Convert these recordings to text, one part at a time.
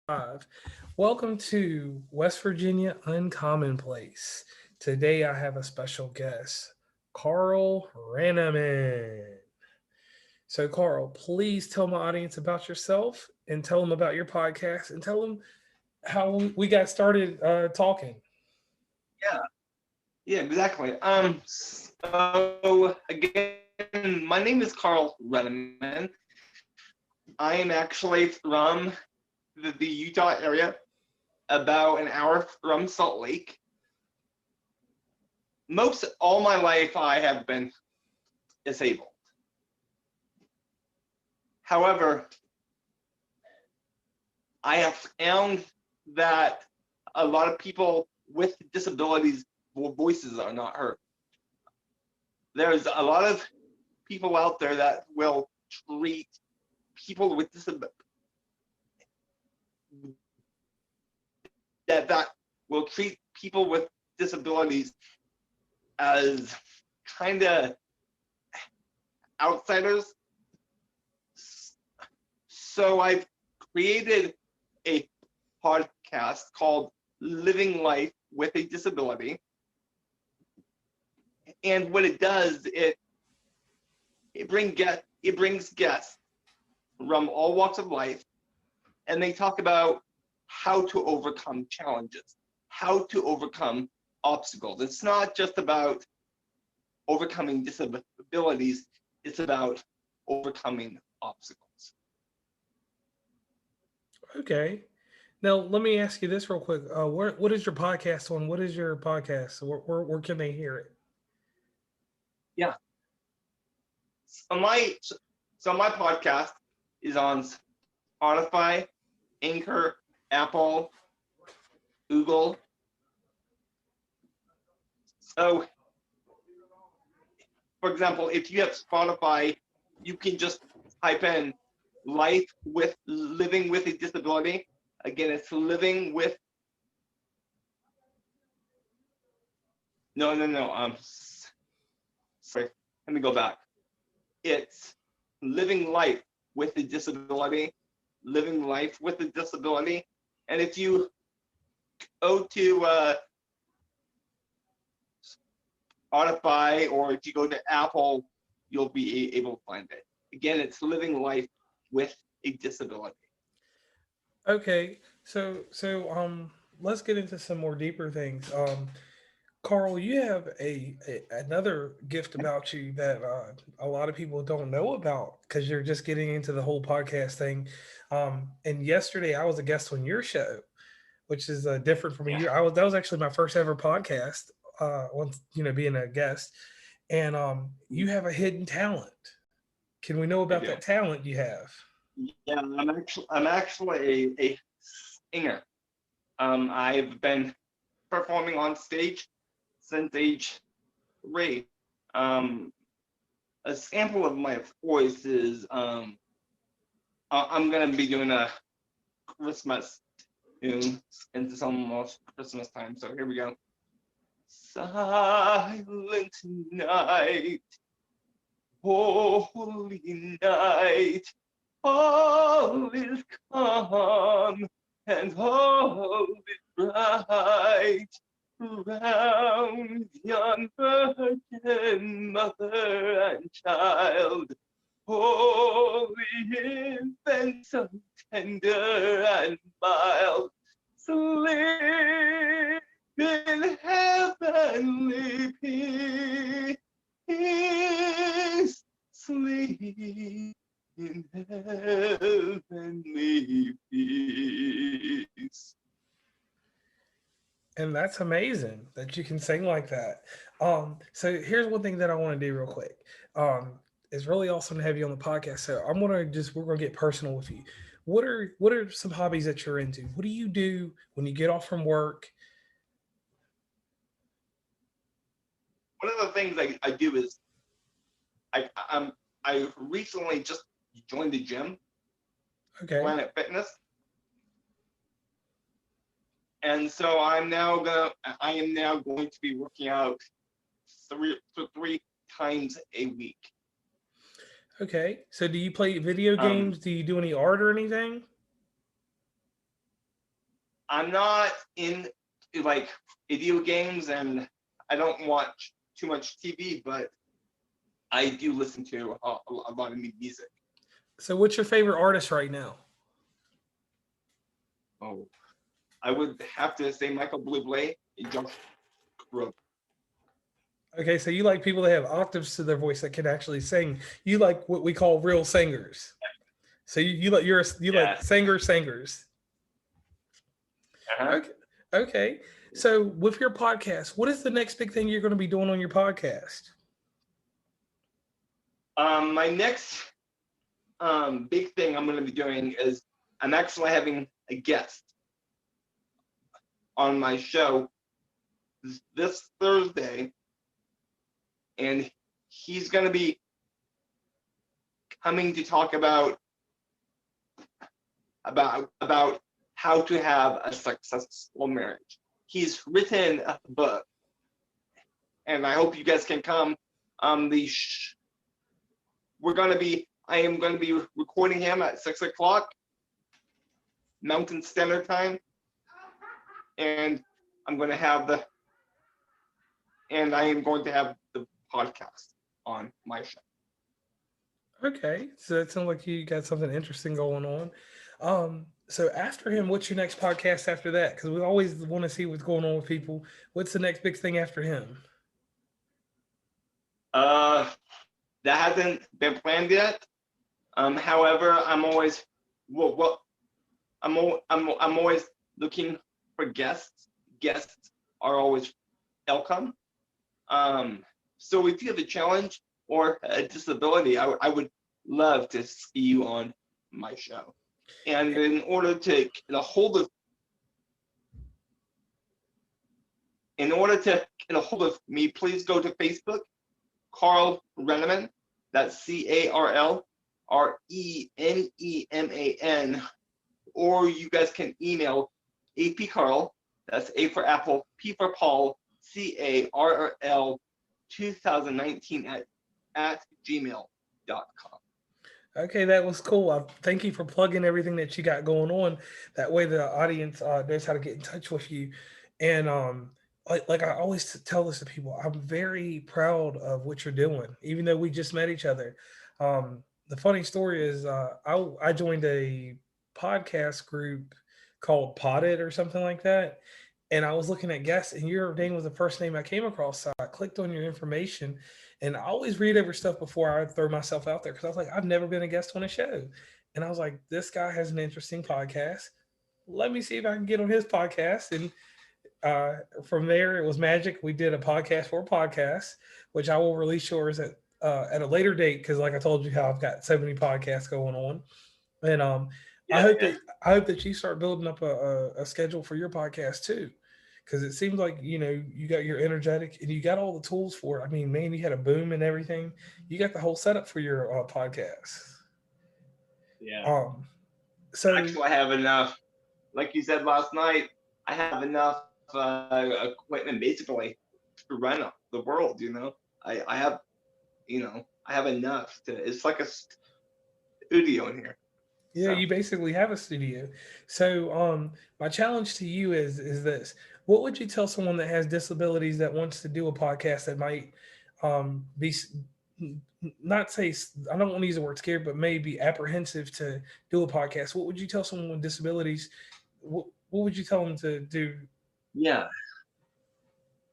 Five. Welcome to West Virginia Uncommon Place. Today I have a special guest, Carl Reneman. So, Carl, please tell my audience about yourself and tell them about your podcast and tell them how we got started talking. Yeah, yeah, exactly. So again, my name is Carl Reneman. I am actually from the Utah area, about an hour from Salt Lake. Most all my life, I have been disabled. However, I have found that a lot of people with disabilities voices are not heard. There's a lot of people out there that will treat people with disabilities that will treat people with disabilities as kind of outsiders. So I've created a podcast called Living Life with a Disability. And what it does, it brings guests from all walks of life, and they talk about how to overcome challenges, how to overcome obstacles. It's not just about overcoming disabilities, it's about overcoming obstacles. Okay. Now, let me ask you this real quick. What is your podcast on? What is your podcast? Where can they hear it? Yeah. So my podcast is on Spotify, Anchor, Apple, Google. So for example, if you have Spotify, you can just type in life with living with a disability. Again, it's living with no. Sorry, let me go back. It's living life with a disability, living life with a disability. And if you go to Spotify or if you go to Apple, you'll be able to find it. Again, it's living life with a disability. Okay, let's get into some more deeper things. Carl, you have another gift about you that a lot of people don't know about because you're just getting into the whole podcast thing. And yesterday I was a guest on your show, which is different from a Yeah, year. I was That was actually my first ever podcast. Once being a guest, and you have a hidden talent. Can we know I about do. that talent you have? Yeah, I'm actually a singer. I've been performing on stage since age 3. Um, a sample of my voice is I'm gonna be doing a Christmas tune since it's almost Christmas time. So here we go. Silent night, holy night, all is calm and all is bright. Round yon virgin mother and child, holy infant, so tender and mild, sleep in heavenly peace, sleep in heavenly peace. And that's amazing that you can sing like that. So here's one thing that I want to do real quick. It's really awesome to have you on the podcast. So we're gonna get personal with you. What are some hobbies that you're into? What do you do when you get off from work? One of the things I do is I recently just joined the gym, Okay. Planet Fitness, and so I am now going to be working out three times a week. Okay. So do you play video Um, games? Do you do any art or anything? I'm not in like video games, and I don't watch too much TV, but I do listen to a lot of music. So, what's your favorite artist right now? Oh, I would have to say Michael Bublé and Josh Groban. Okay, so you like people that have octaves to their voice that can actually sing. You like what we call real singers. So you like you like Yeah. singers. Uh-huh. Okay. Okay. So with your podcast, what is the next big thing you're going to be doing on your podcast? My next big thing I'm going to be doing is I'm actually having a guest on my show this Thursday, and he's going to be coming to talk about how to have a successful marriage. He's written a book, and I hope you guys can come. The we're going to be I am going to be recording him at 6 o'clock Mountain Standard Time, and I'm going to have the and I am going to have the podcast on my show. Okay, so it sounds like you got something interesting going on. So after him, what's your next podcast after that? Because we always want to see what's going on with people. What's the next big thing after him? Uh, that hasn't been planned yet. However, I'm always well, I'm always looking for guests. Guests are always welcome. So if you have a challenge or a disability, I would love to see you on my show. And in order to get a hold of me, please go to Facebook, Carl Reneman. That's CarlReneman. Or you guys can email apcarl, that's A for Apple, P for Paul, CARL 2019 at gmail.com. Okay, that was cool. Thank you for plugging everything that you got going on. That way, the audience knows how to get in touch with you. And like I always tell this to people, I'm very proud of what you're doing, even though we just met each other. The funny story is, I joined a podcast group called Potted or something like that, and I was looking at guests, and your name was the first name I came across. So I clicked on your information, and I always read over stuff before I throw myself out there because I was like, I've never been a guest on a show. And I was like, this guy has an interesting podcast. Let me see if I can get on his podcast. And from there, it was magic. We did a podcast for a podcast, which I will release yours at a later date because, like I told you, how I've got so many podcasts going on. And I Yeah, hope yeah. that I hope that you start building up a schedule for your podcast too, because it seems like you got your energetic and you got all the tools for it. I mean, man, you had a boom and everything. You got the whole setup for your podcast. Yeah. Um, so Actually, I have enough. Like you said last night, I have enough equipment basically to run the world. I have I have enough to. It's like a studio in here. yeah, So you basically have a studio. So my challenge to you is this: what would you tell someone that has disabilities that wants to do a podcast that might be not say I don't want to use the word scared, but maybe apprehensive to do a podcast? What would you tell someone with disabilities? What would you tell them to do? yeah.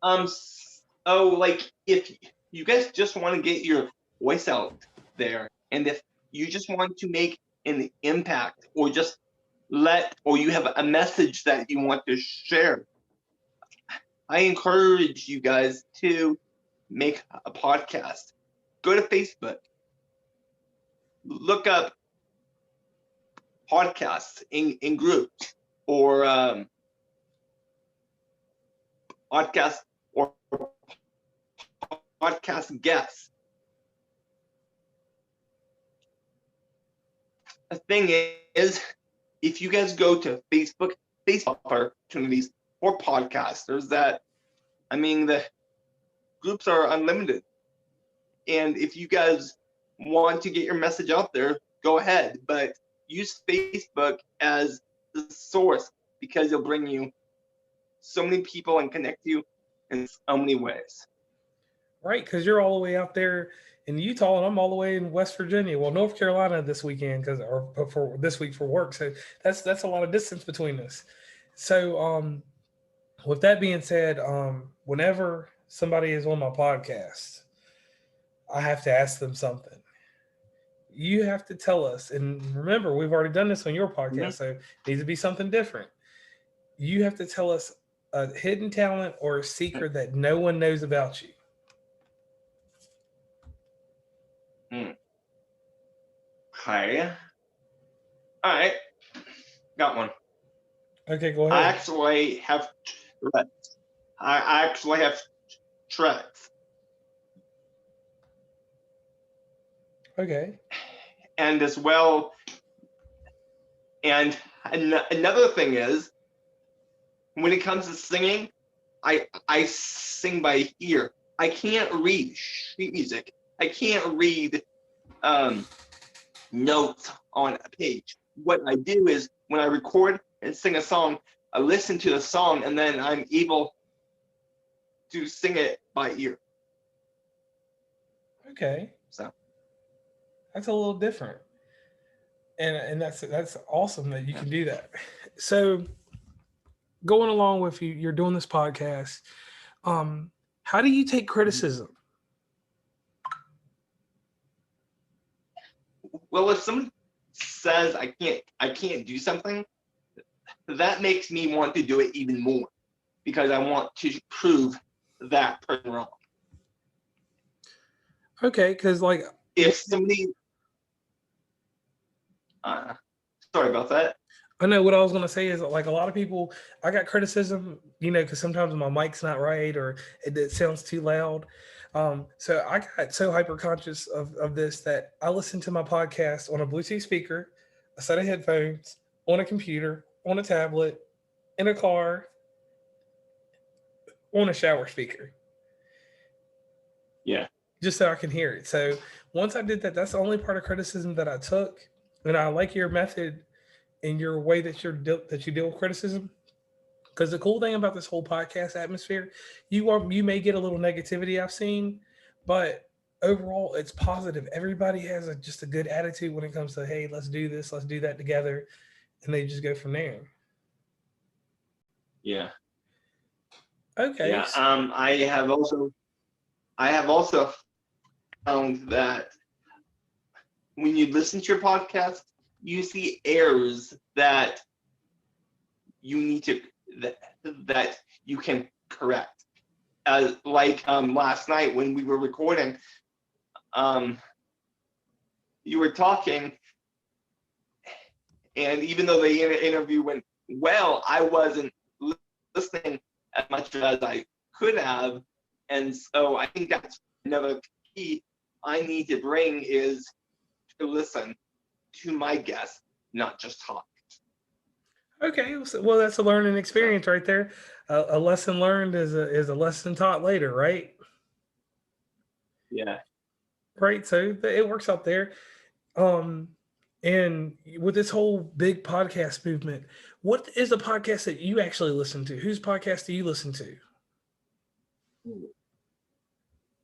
Oh, like if you guys just want to get your voice out there, and if you just want to make an impact, or just or you have a message that you want to share, I encourage you guys to make a podcast. Go to Facebook, look up podcasts in groups, or podcast or podcast guests. The thing is, if you guys go to Facebook opportunities for podcasters, that I mean, the groups are unlimited. And if you guys want to get your message out there, go ahead. But use Facebook as the source. because it'll bring you so many people and connect you in so many ways. Right, because you're all the way out there in Utah, and I'm all the way in West Virginia. Well, North Carolina this weekend, because or for this week for work. So that's a lot of distance between us. So with that being said, whenever somebody is on my podcast, I have to ask them something. You have to tell us, and remember, we've already done this on your podcast, Mhm. so it needs to be something different. You have to tell us a hidden talent or a secret that no one knows about you. Mm. Okay. All right. Got one. Okay, go I ahead. actually have Tourette's. I actually have Tourette's. Okay. And as well, and another thing is, when it comes to singing, I sing by ear. I can't read sheet music. I can't read um, notes on a page. What I do is when I record and sing a song, I listen to the song and then I'm able to sing it by ear. Okay. So That's a little different. And that's awesome that you yeah. can do that. So going along with you, you're doing this podcast. Um, how do you take criticism? Well, if someone says I can't do something, that makes me want to do it even more because I want to prove that person wrong. Okay, because like, If somebody, uh, sorry about that. I know what I was gonna say is like a lot of people. I got criticism, because sometimes my mic's not right or it sounds too loud. So I got so hyper conscious of this that I listen to my podcast on a Bluetooth speaker, a set of headphones, on a computer, on a tablet, in a car, on a shower speaker, Yeah, just so I can hear it. So once I did that, that's the only part of criticism that I took, and I like your method and your way that that you deal with criticism. Because the cool thing about this whole podcast atmosphere, you may get a little negativity I've seen, but overall it's positive. Everybody has just a good attitude when it comes to, hey, let's do this, let's do that together, and they just go from there. yeah, Okay. yeah. I have also found that when you listen to your podcast, you see errors that you need to that that you can correct. Like last night when we were recording, um, you were talking, and even though the interview went well, I wasn't listening as much as I could have, and so I think that's another key I need to bring is to listen to my guests, not just talk. Okay. Well, that's a learning So experience right there. A lesson learned is a lesson taught later, right? yeah. Right. So it works out there. Um, and with this whole big podcast movement, what is a podcast that you actually listen to? Whose podcast do you listen to?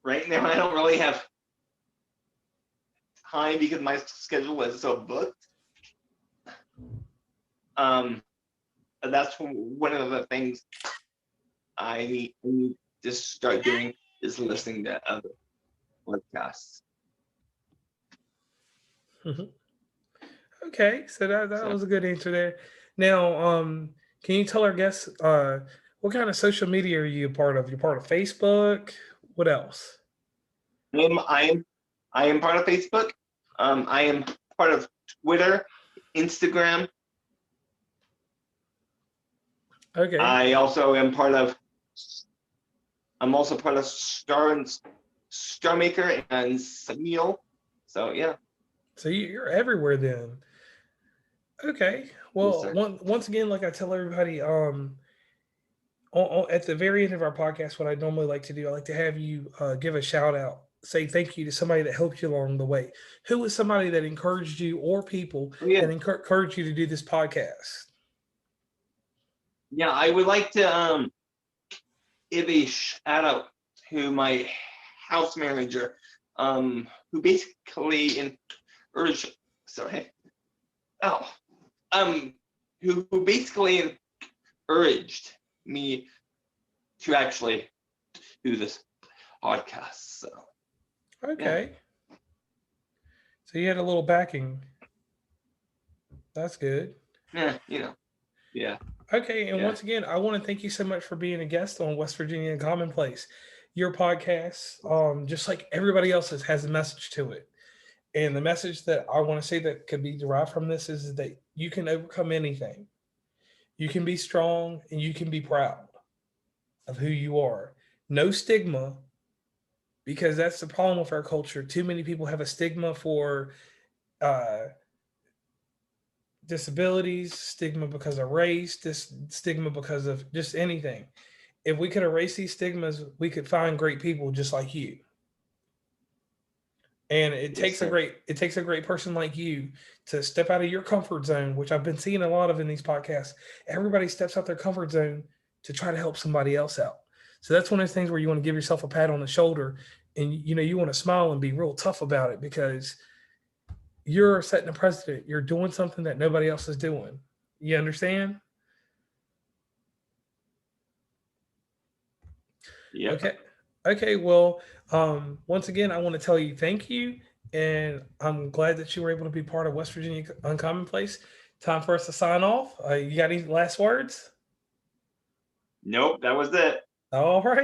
Right now, I don't really have time because my schedule is so booked. Um, that's one of the things I need to start doing is listening to other podcasts. Mhm. Okay, so that So was a good answer there. Now, can you tell our guests what kind of social media are you a part of? You're part of Facebook. What else? I am I am I am part of Facebook. I am part of Twitter, Instagram. Okay, I also am part of. I'm also part of Star Maker and Sunil. So yeah, so you're everywhere then. Okay, yes well, sir. once again, like I tell everybody, at the very end of our podcast, what I normally like to do, I like to have you give a shout out, say thank you to somebody that helped you along the way. Who was somebody that encouraged you, or people Oh yeah. that encouraged you to do this podcast? Yeah, I would like to give a shout out to my house manager, who basically encouraged, sorry, oh, who basically encouraged me to actually do this podcast. So yeah, Okay. So you had a little backing. That's good. yeah, yeah, Okay, and yeah, once again, I want to thank you so much for being a guest on West Virginia Commonplace. Your podcast, just like everybody else's, has a message to it. And the message that I want to say that could be derived from this is that you can overcome anything. You can be strong and you can be proud of who you are. No stigma, because that's the problem with our culture. Too many people have a stigma for uh, disabilities, stigma because of race, this stigma because of just anything. If we could erase these stigmas, we could find great people just like you. And yes, sir. it takes a great person like you to step out of your comfort zone, which I've been seeing a lot of in these podcasts. Everybody steps out their comfort zone to try to help somebody else out. So that's one of those things where you want to give yourself a pat on the shoulder, and you want to smile and be real tough about it, because you're setting a precedent. You're doing something that nobody else is doing. You understand? Yep. Okay. Okay. Well, once again, I want to tell you thank you. And I'm glad that you were able to be part of West Virginia Uncommon Place. Time for us to sign off. You got any last words? Nope, that was it. All right.